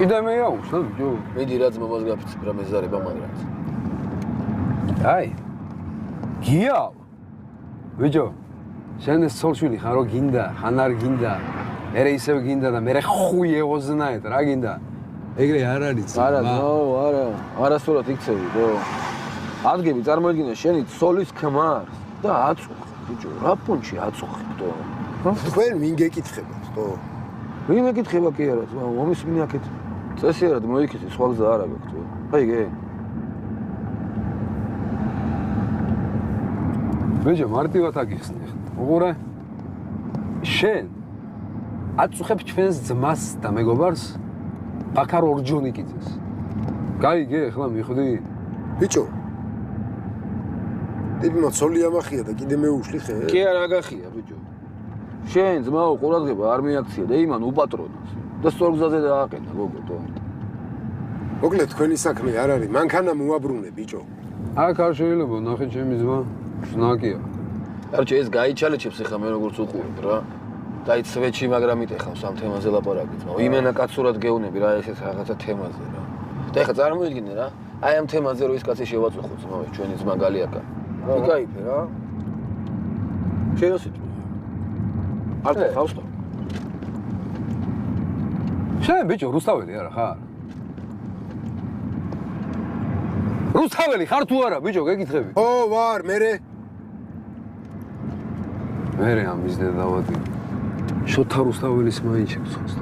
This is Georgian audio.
ჭიდა მეა უშლა ბიჭო. მიდი რა ძმობას გაფიცებ რა მეზარება მაგრაც. აი. გიაო. ბიჭო. შენ ეს სოლშვილი ხარ რო გინდა, ხან არ გინდა. მერე ისევ გინდა და მერე ხუი ეღოზნაეთ რა გინდა. ეგრე არ არის. არა, არა. არასდროს იქცევი, დო. ადგები წარმოიდგინე შენი სოლის ქმარს და აწუხ, ბიჭო, რა პუნჩი აწუხი, დო. თქვენ ვინ გეკითხებათ, დო? ვინ მეკითხება კი არა, ძმა, ომის მინაკეთ. წესიერად მოიქცე, სხვა გზა არ აქვს, დო. აიგე. ბიჭო, მარტივად აგიხსნი. უყურე. შენ აწუხებ ჩვენს ძმას და მეგობარს ბაქარ ორჯონიკიძეს. გაიგე, ახლა მიხვდი? ბიჭო. დედმა ცოლი ამახია და კიდე მეუშლი ხე? კი არა აგახია, ბიჭო. შენ ძმაო ყურადღება არ მიაქცია და იმან უპატრონოს. და სწორ გზაზე დააყენა, გოგო, დო. მოკლედ თქვენი საქმე არ არის, მანქანა მოაბრუნე, ბიჭო. აქ არ შეიძლება, ნახე ჩემი ძმა, შნაკია. კარჩე ეს გაიჩალეჩებს ახლა მე როგორც უყურებ რა. დაიც სვეჩი მაგრამ იტეხავს ამ თემაზე ლაპარაკი ძმა. იმენა კაცურად გეუნები რა ესეც რაღაცა თემაზე რა. და ახლა წარმოიდგინე რა. აი ამ თემაზე რო ის კაცი შევაწუხო ძმა, ჩვენი ძმა გალიაკა. იკაიფე რა. შეოსით. არ თავს და. შენ ბიჭო რუსთაველი არა ხარ? რუსთაველი ხარ თუ არა ბიჭო გეკითხები? ო ვარ, მერე. მერე ამ მიზნად დავადი. შოთა რუსთაველის მაინც შეგვცხოს.